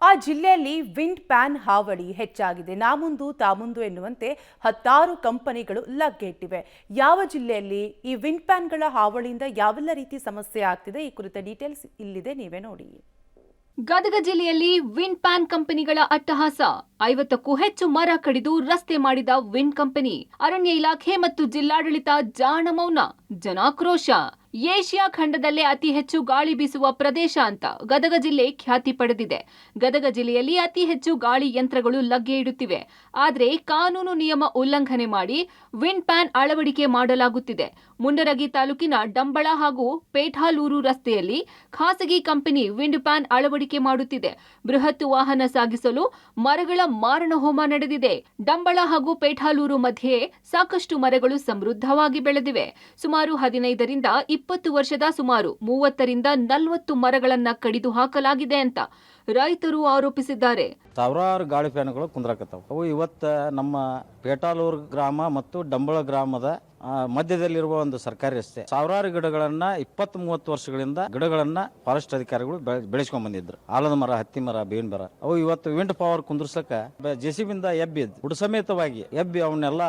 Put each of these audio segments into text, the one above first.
ಆ ಜಿಲ್ಲೆಯಲ್ಲಿ wind PAN ಹಾವಳಿ ಹೆಚ್ಚಾಗಿದೆ. ನಾಮುಂದು ತಾಮುಂದು ಎನ್ನುವಂತೆ 10 ಕಂಪನಿಗಳು ಲಗ್ಗೆಟ್ಟಿವೆ. ಯಾವ ಜಿಲ್ಲೆಯಲ್ಲಿ ಈ ವಿಂಡ್ ಪ್ಯಾನ್ಗಳ ಹಾವಳಿಯಿಂದ ಯಾವೆಲ್ಲ ರೀತಿ ಸಮಸ್ಯೆ ಆಗ್ತಿದೆ, ಈ ಕುರಿತ ಡೀಟೇಲ್ಸ್ ಇಲ್ಲಿದೆ, ನೀವೇ ನೋಡಿ. ಗದಗ ಜಿಲ್ಲೆಯಲ್ಲಿ ವಿಂಡ್ ಪ್ಯಾನ್ ಕಂಪನಿಗಳ ಅಟ್ಟಹಾಸ. 50ಕ್ಕೂ ಹೆಚ್ಚು ಮರ ಕಡಿದು ರಸ್ತೆ ಮಾಡಿದ ವಿಂಡ್ ಕಂಪನಿ. ಅರಣ್ಯ ಇಲಾಖೆ ಮತ್ತು ಜಿಲ್ಲಾಡಳಿತ ಜಾಣ ಮೌನ, ಜನಾಕ್ರೋಶ. ಏಷ್ಯಾ ಖಂಡದಲ್ಲೇ ಅತಿ ಹೆಚ್ಚು ಗಾಳಿ ಬೀಸುವ ಪ್ರದೇಶ ಅಂತ ಗದಗ ಜಿಲ್ಲೆ ಖ್ಯಾತಿ ಪಡೆದಿದೆ. ಗದಗ ಜಿಲ್ಲೆಯಲ್ಲಿ ಅತಿ ಹೆಚ್ಚು ಗಾಳಿ ಯಂತ್ರಗಳು ಲಗ್ಗೆ ಇಡುತ್ತಿವೆ. ಆದರೆ ಕಾನೂನು ನಿಯಮ ಉಲ್ಲಂಘನೆ ಮಾಡಿ ವಿಂಡ್ ಪ್ಯಾನ್ ಅಳವಡಿಕೆ ಮಾಡಲಾಗುತ್ತಿದೆ. ಮುಂಡರಗಿ ತಾಲೂಕಿನ ಡಂಬಳ ಹಾಗೂ ಪೇಠಾಲೂರು ರಸ್ತೆಯಲ್ಲಿ ಖಾಸಗಿ ಕಂಪನಿ ವಿಂಡ್ ಪ್ಯಾನ್ ಅಳವಡಿಕೆ ಮಾಡುತ್ತಿದೆ. ಬೃಹತ್ ವಾಹನ ಸಾಗಿಸಲು ಮರಗಳ ಮಾರಣ ಹೋಮ ನಡೆದಿದೆ. ಡಂಬಳ ಹಾಗೂ ಪೇಠಾಲೂರು ಮಧ್ಯೆ ಸಾಕಷ್ಟು ಮರಗಳು ಸಮೃದ್ಧವಾಗಿ ಬೆಳೆದಿವೆ. ಸುಮಾರು 15ರಿಂದ 20 ವರ್ಷದ ಸುಮಾರು 30ರಿಂದ 40 ಮರಗಳನ್ನ ಕಡಿದು ಹಾಕಲಾಗಿದೆ ಅಂತ ರೈತರು ಆರೋಪಿಸಿದ್ದಾರೆ. ಸಾವಿರಾರು ಗಾಳಿ ಫ್ಯಾನ್ಗಳು ಕುಂದ್ರಾಕತ್ತಾವ. ಅವು ಇವತ್ತು ನಮ್ಮ ಪೇಟಾಲೂರು ಗ್ರಾಮ ಮತ್ತು ಡಂಬಳ ಗ್ರಾಮದ ಮಧ್ಯದಲ್ಲಿರುವ ಒಂದು ಸರ್ಕಾರಿ ರಸ್ತೆ. ಸಾವಿರಾರು ಗಿಡಗಳನ್ನ 20-30 ವರ್ಷಗಳಿಂದ ಗಿಡಗಳನ್ನ ಫಾರೆಸ್ಟ್ ಅಧಿಕಾರಿಗಳು ಬೆಳೆಸ್ಕೊಂಡ್ ಬಂದಿದ್ರು. ಆಲದ ಮರ, ಹತ್ತಿ ಮರ, ಬೇವಿನ ಮರ. ಅವು ಇವತ್ತು ವಿಂಡ್ ಪವರ್ ಕುಂದ್ರಸಕ ಜೆಸಿಬಿಂದ ಬುಡ ಸಮೇತವಾಗಿ ಅವನ್ನೆಲ್ಲ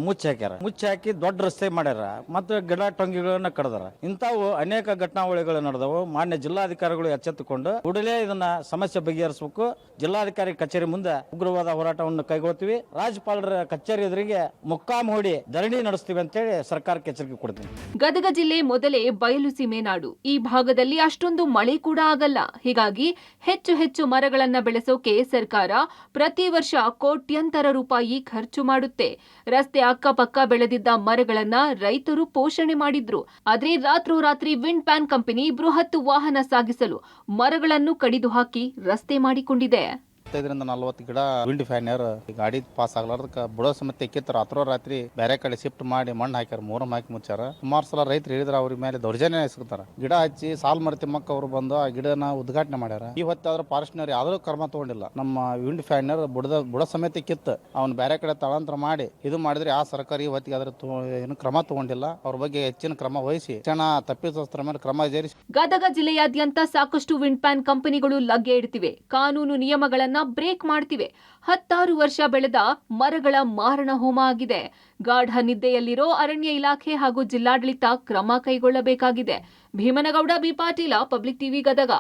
ಮುಚ್ಚಿ ಹಾಕ್ಯಾರ. ಮುಚ್ಚಿ ಹಾಕಿ ದೊಡ್ಡ ರಸ್ತೆ ಮಾಡ್ಯಾರ. ಮತ್ತೆ ಗಿಡ ಟೊಂಗಿಗಳನ್ನ ಕಡದಾರ. ಇಂಥವು ಅನೇಕ ಘಟನಾವಳಿಗಳು ನಡೆದವು. ಮಾನ್ಯ ಜಿಲ್ಲಾಧಿಕಾರಿಗಳು ಎಚ್ಚೆತ್ತುಕೊಂಡು ಕೂಡಲೇ ಇದನ್ನ ಸಮಸ್ಯೆ ಬಗೆಹರಿಸಬೇಕು. ಜಿಲ್ಲಾಧಿಕಾರಿ ಕಚೇರಿ ಮುಂದೆ ಉಗ್ರವಾದ ಹೋರಾಟವನ್ನು ಕೈಗೊಳ್ತೀವಿ. ರಾಜ್ಯಪಾಲರ ಕಚೇರಿ ಎದುರಿಗೆ ಮುಕ್ಕಾಂ ಹೂಡಿ ಧರಣಿ ನಡೆಸ್ತೀವಿ ಅಂತೇಳಿ ಸರ್ಕಾರಕ್ಕೆ ಎಚ್ಚರಿಕೆ ಕೊಡ್ತೀನಿ. ಗದಗ ಜಿಲ್ಲೆ ಮೊದಲೇ ಬಯಲು ಸೀಮೆ ನಾಡು. ಈ ಭಾಗದಲ್ಲಿ ಅಷ್ಟೊಂದು ಮಳೆ ಕೂಡ ಆಗಲ್ಲ. ಹೀಗಾಗಿ ಹೆಚ್ಚು ಮರಗಳನ್ನ ಬೆಳೆಸೋಕೆ ಸರ್ಕಾರ ಪ್ರತಿ ವರ್ಷ ಕೋಟ್ಯಂತರ ರೂಪಾಯಿ ಖರ್ಚು ಮಾಡುತ್ತೆ. ರಸ್ತೆ ಅಕ್ಕಪಕ್ಕ ಬೆಳೆದಿದ್ದ ಮರಗಳನ್ನ ರೈತರು ಪೋಷಣೆ ಮಾಡಿದ್ರು. ಆದ್ರೆ ರಾತ್ರೋರಾತ್ರಿ ವಿಂಡ್ ಪ್ಯಾನ್ ಕಂಪನಿ ಬೃಹತ್ ವಾಹನ ಸಾಗಿಸಲು ಮರಗಳನ್ನು ಕಡಿದು ಹಾಕಿ ರಸ್ತೆ ಮಾಡಿಕೊಂಡಿದೆ. 35-40 ಗಿಡ ವಿಂಡ್ ಫ್ಯಾನ್ ಗಾಡಿ ಪಾಸ್ ಆಗ್ಲಾರ್ದಕ್ಕೆ ಬುಡ ಸಮೇತ ಕಿತ್ತು ರಾತ್ರಿ ಬೇರೆ ಕಡೆ ಶಿಫ್ಟ್ ಮಾಡಿ ಮಣ್ಣು ಹಾಕ್ಯಾರ, ಮೂರಮ್ ಹಾಕಿ ಮುಚ್ಚಾರ. ಸುಮಾರು ಸಲ ರೈತರು ಹೇಳಿದ್ರೆ ಅವ್ರ ಮೇಲೆ ದೌರ್ಜನ್ಯ ಎಸಗ್ತಾರ. ಗಿಡ ಹಚ್ಚಿ ಸಾಲ್ ಮರತಿ ಮಕ್ಕ ಅವರು ಬಂದು ಆ ಗಿಡನ ಉದ್ಘಾಟನೆ ಮಾಡ್ಯಾರ. ಈ ಹೊತ್ತಾದ್ರೂ ಫಾರೆಸ್ಟ್ನರ್ ಯಾವ್ದೂ ಕ್ರಮ ತಗೊಂಡಿಲ್ಲ. ನಮ್ಮ ವಿಂಡ್ ಫ್ಯಾನ್ ಬುಡ ಸಮೇತ ಕಿತ್ತು ಅವ್ನು ಬೇರೆ ಕಡೆ ಸ್ಥಳಾಂತರ ಮಾಡಿ ಇದು ಮಾಡಿದ್ರೆ ಆ ಸರ್ಕಾರ ಈ ಹೊತ್ತಿಗೆ ಅದ್ರ ಏನು ಕ್ರಮ ತಗೊಂಡಿಲ್ಲ. ಅವ್ರ ಬಗ್ಗೆ ಹೆಚ್ಚಿನ ಕ್ರಮ ವಹಿಸಿ ತಪ್ಪಿತಸ್ಥರ ಮೇಲೆ ಕ್ರಮ ಜರುಗಿಸಿ. ಗದಗ ಜಿಲ್ಲೆಯಾದ್ಯಂತ ಸಾಕಷ್ಟು ವಿಂಡ್ ಪ್ಯಾನ್ ಕಂಪನಿಗಳು ಲಗ್ಗೆ ಇಡ್ತಿವೆ. ಕಾನೂನು ನಿಯಮಗಳನ್ನ ಬ್ರೇಕ್ ಮಾಡ್ತಿವೆ. 10 ವರ್ಷ ಬೆಳೆದ ಮರಗಳ ಮಾರಣ ಹೋಮ ಆಗಿದೆ. ಗಾಢ ನಿದ್ದೆಯಲ್ಲಿರೋ ಅರಣ್ಯ ಇಲಾಖೆ ಹಾಗೂ ಜಿಲ್ಲಾಡಳಿತ ಕ್ರಮ ಕೈಗೊಳ್ಳಬೇಕಾಗಿದೆ. Bhimanagouda B Patil, public TV, Gadag.